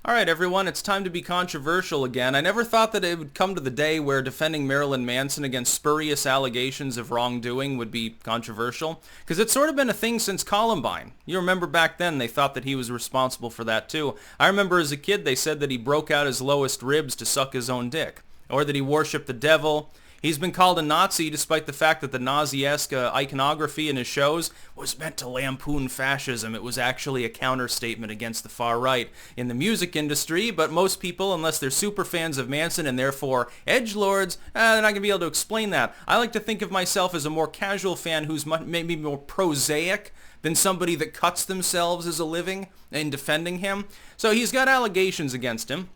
All right, everyone, it's time to be controversial again. I never thought that it would come to the day where defending Marilyn Manson against spurious allegations of wrongdoing would be controversial, because it's sort of been a thing since Columbine. You remember back then they thought that he was responsible for that too. I remember as a kid they said that he broke out his lowest ribs to suck his own dick, or that he worshipped the devil. He's been called a Nazi despite the fact that the Nazi-esque iconography in his shows was meant to lampoon fascism. It was actually a counter-statement against the far right in the music industry, but most people, unless they're super fans of Manson and therefore edgelords, they're not going to be able to explain that. I like to think of myself as a more casual fan who's maybe more prosaic than somebody that cuts themselves as a living in defending him. So he's got allegations against him,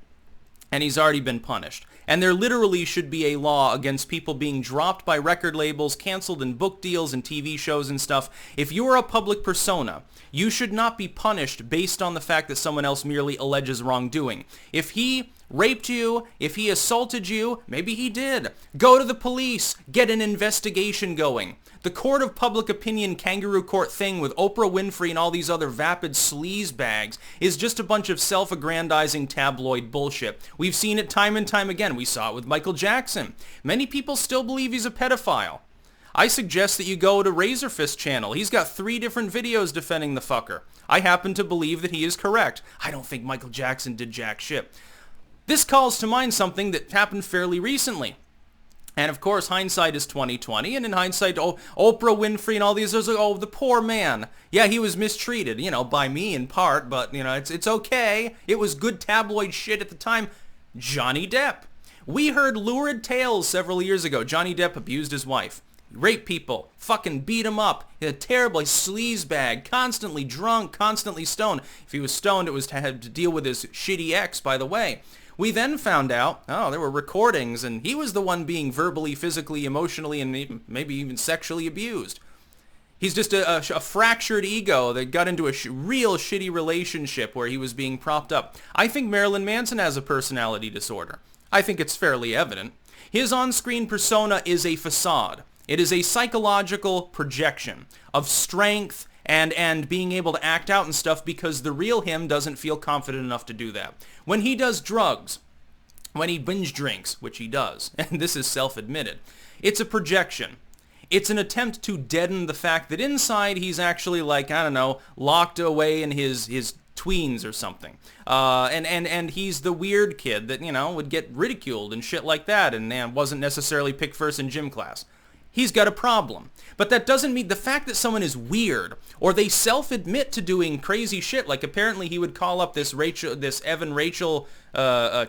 and he's already been punished. And there literally should be a law against people being dropped by record labels, canceled in book deals and TV shows and stuff. If you're a public persona, you should not be punished based on the fact that someone else merely alleges wrongdoing. If he raped you, if he assaulted you, maybe he did. Go to the police. Get an investigation going. The court of public opinion kangaroo court thing with Oprah Winfrey and all these other vapid sleaze bags is just a bunch of self-aggrandizing tabloid bullshit. We've seen it time and time again. We saw it with Michael Jackson. Many people still believe he's a pedophile. I suggest that you go to Razorfist channel. He's got 3 different videos defending the fucker. I happen to believe that he is correct. I don't think Michael Jackson did jack shit. This calls to mind something that happened fairly recently. And of course, hindsight is 20/20, and in hindsight, Oprah Winfrey and all these, there's like, oh, the poor man. Yeah, he was mistreated, by me in part, but, it's okay. It was good tabloid shit at the time. Johnny Depp. We heard lurid tales several years ago. Johnny Depp abused his wife. Raped people, fucking beat him up, a terrible sleaze bag, constantly drunk, constantly stoned. If he was stoned, it was to have to deal with his shitty ex, by the way. We then found out, there were recordings, and he was the one being verbally, physically, emotionally, and maybe even sexually abused. He's just a fractured ego that got into a real shitty relationship where he was being propped up. I think Marilyn Manson has a personality disorder. I think it's fairly evident. His on-screen persona is a facade. It is a psychological projection of strength and being able to act out and stuff because the real him doesn't feel confident enough to do that. When he does drugs, when he binge drinks, which he does, and this is self-admitted, it's a projection. It's an attempt to deaden the fact that inside he's actually locked away in his tweens or something. And he's the weird kid that, would get ridiculed and shit like that and wasn't necessarily picked first in gym class. He's got a problem. But that doesn't mean the fact that someone is weird or they self-admit to doing crazy shit. Like apparently he would call up this Evan Rachel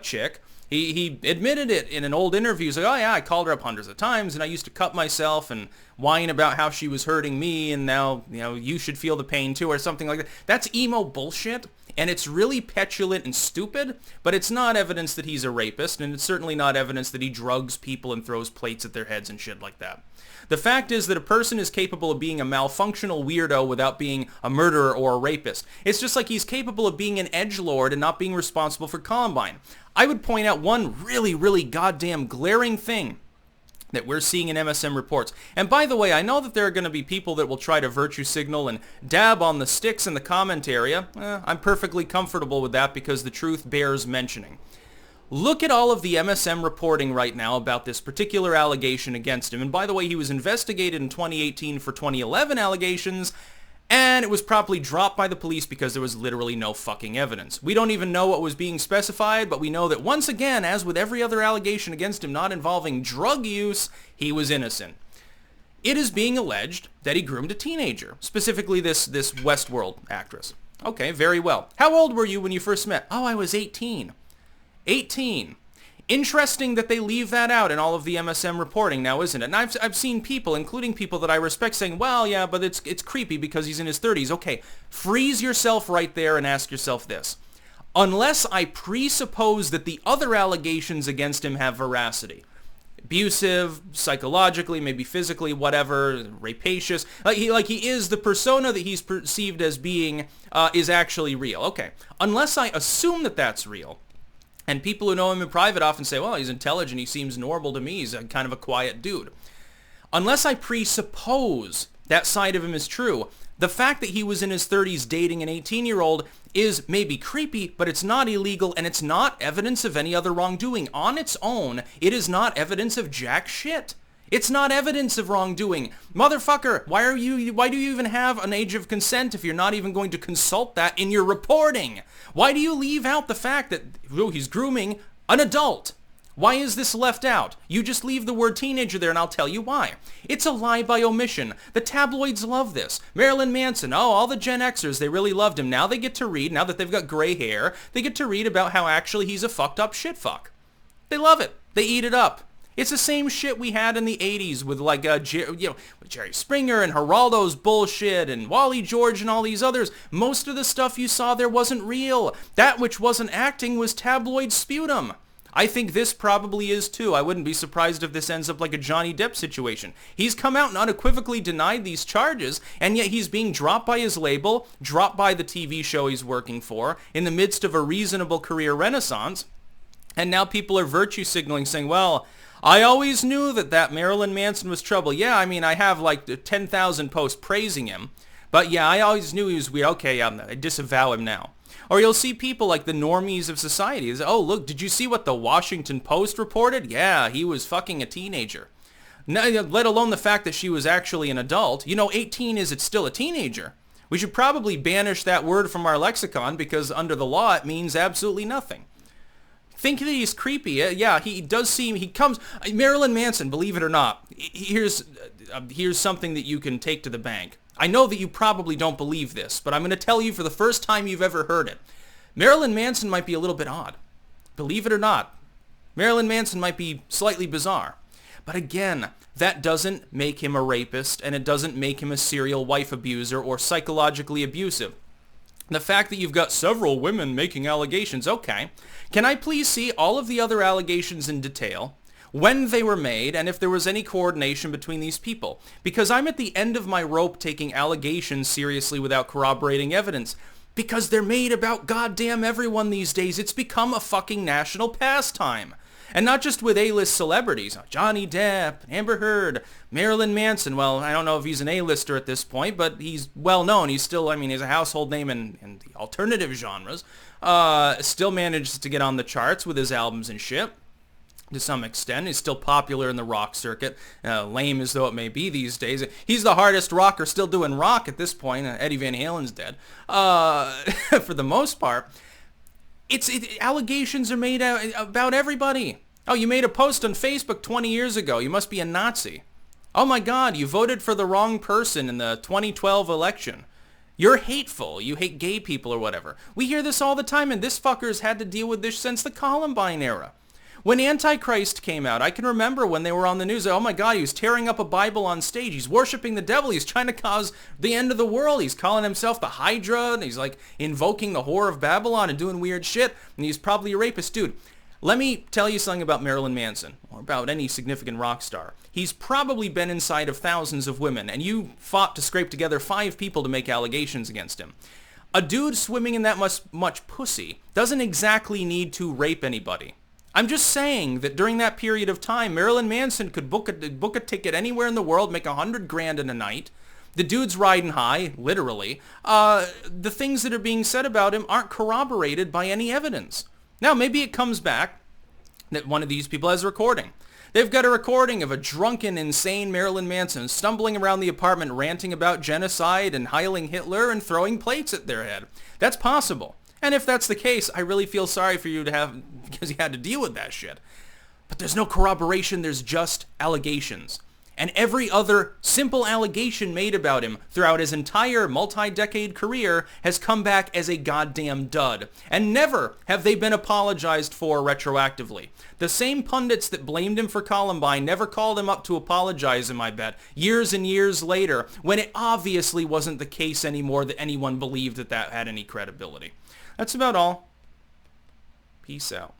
chick. He admitted it in an old interview. He's like, oh yeah, I called her up hundreds of times and I used to cut myself and whine about how she was hurting me and now, you should feel the pain too or something like that. That's emo bullshit. And it's really petulant and stupid, but it's not evidence that he's a rapist, and it's certainly not evidence that he drugs people and throws plates at their heads and shit like that. The fact is that a person is capable of being a malfunctional weirdo without being a murderer or a rapist. It's just like he's capable of being an edgelord and not being responsible for Columbine. I would point out one really, really goddamn glaring thing that we're seeing in MSM reports. And by the way, I know that there are going to be people that will try to virtue signal and dab on the sticks in the comment area. I'm perfectly comfortable with that because the truth bears mentioning. Look at all of the MSM reporting right now about this particular allegation against him. And by the way, he was investigated in 2018 for 2011 allegations, and it was promptly dropped by the police because there was literally no fucking evidence. We don't even know what was being specified, but we know that once again, as with every other allegation against him not involving drug use, he was innocent. It is being alleged that he groomed a teenager, specifically this Westworld actress. Okay, very well. How old were you when you first met? Oh, I was 18. 18. Interesting that they leave that out in all of the MSM reporting now, isn't it? And I've seen people, including people that I respect, saying, well, yeah, but it's creepy because he's in his 30s. Okay, freeze yourself right there and ask yourself this. Unless I presuppose that the other allegations against him have veracity, abusive, psychologically, maybe physically, whatever, rapacious, like he is the persona that he's perceived as being is actually real. Okay, unless I assume that that's real, and people who know him in private often say, well, he's intelligent, he seems normal to me, he's a kind of a quiet dude. Unless I presuppose that side of him is true, The fact that he was in his 30s dating an 18-year-old is maybe creepy, but it's not illegal, and it's not evidence of any other wrongdoing. On its own, it is not evidence of jack shit. It's not evidence of wrongdoing. Motherfucker, why do you even have an age of consent if you're not even going to consult that in your reporting? Why do you leave out the fact that he's grooming an adult? Why is this left out? You just leave the word teenager there and I'll tell you why. It's a lie by omission. The tabloids love this. Marilyn Manson, all the Gen Xers, they really loved him. Now they get to read, now that they've got gray hair, they get to read about how actually he's a fucked up shit fuck. They love it. They eat it up. It's the same shit we had in the 80s with with Jerry Springer and Geraldo's bullshit and Wally George and all these others. Most of the stuff you saw there wasn't real. That which wasn't acting was tabloid sputum. I think this probably is too. I wouldn't be surprised if this ends up like a Johnny Depp situation. He's come out and unequivocally denied these charges, and yet he's being dropped by his label, dropped by the TV show he's working for, in the midst of a reasonable career renaissance. And now people are virtue signaling, saying, well, I always knew that Marilyn Manson was trouble. Yeah, I mean, I have like 10,000 posts praising him. But yeah, I always knew he was weird. Okay, I disavow him now. Or you'll see people like the normies of society. Oh, look, did you see what the Washington Post reported? Yeah, he was fucking a teenager. Let alone the fact that she was actually an adult. 18 is it's still a teenager. We should probably banish that word from our lexicon because under the law it means absolutely nothing. Think that he's creepy. Yeah, he does seem, he comes, Marilyn Manson, believe it or not, here's something that you can take to the bank. I know that you probably don't believe this, but I'm going to tell you for the first time you've ever heard it. Marilyn Manson might be a little bit odd. Believe it or not, Marilyn Manson might be slightly bizarre. But again, that doesn't make him a rapist, and it doesn't make him a serial wife abuser or psychologically abusive. The fact that you've got several women making allegations, okay. Can I please see all of the other allegations in detail, when they were made, and if there was any coordination between these people? Because I'm at the end of my rope taking allegations seriously without corroborating evidence. Because they're made about goddamn everyone these days. It's become a fucking national pastime. And not just with A-list celebrities. Johnny Depp, Amber Heard, Marilyn Manson. Well, I don't know if he's an A-lister at this point, but he's well known. He's still, he's a household name in the alternative genres. Still manages to get on the charts with his albums and shit. To some extent. He's still popular in the rock circuit, lame as though it may be these days. He's the hardest rocker still doing rock at this point. Eddie Van Halen's dead. For the most part, allegations are made about everybody. Oh, you made a post on Facebook 20 years ago. You must be a Nazi. Oh my God, you voted for the wrong person in the 2012 election. You're hateful. You hate gay people or whatever. We hear this all the time, and this fucker's had to deal with this since the Columbine era. When Antichrist came out, I can remember when they were on the news, oh my God, he was tearing up a Bible on stage. He's worshiping the devil. He's trying to cause the end of the world. He's calling himself the Hydra, and he's like invoking the whore of Babylon and doing weird shit, and he's probably a rapist. Dude, let me tell you something about Marilyn Manson, or about any significant rock star. He's probably been inside of thousands of women, and you fought to scrape together 5 people to make allegations against him. A dude swimming in that much pussy doesn't exactly need to rape anybody. I'm just saying that during that period of time, Marilyn Manson could book a ticket anywhere in the world, make $100,000 in a night. The dude's riding high, literally. The things that are being said about him aren't corroborated by any evidence. Now, maybe it comes back that one of these people has a recording. They've got a recording of a drunken, insane Marilyn Manson stumbling around the apartment ranting about genocide and hailing Hitler and throwing plates at their head. That's possible. And if that's the case, I really feel sorry for you because you had to deal with that shit. But there's no corroboration, there's just allegations. And every other simple allegation made about him throughout his entire multi-decade career has come back as a goddamn dud. And never have they been apologized for retroactively. The same pundits that blamed him for Columbine never called him up to apologize him, I bet, years and years later, when it obviously wasn't the case anymore that anyone believed that had any credibility. That's about all. Peace out.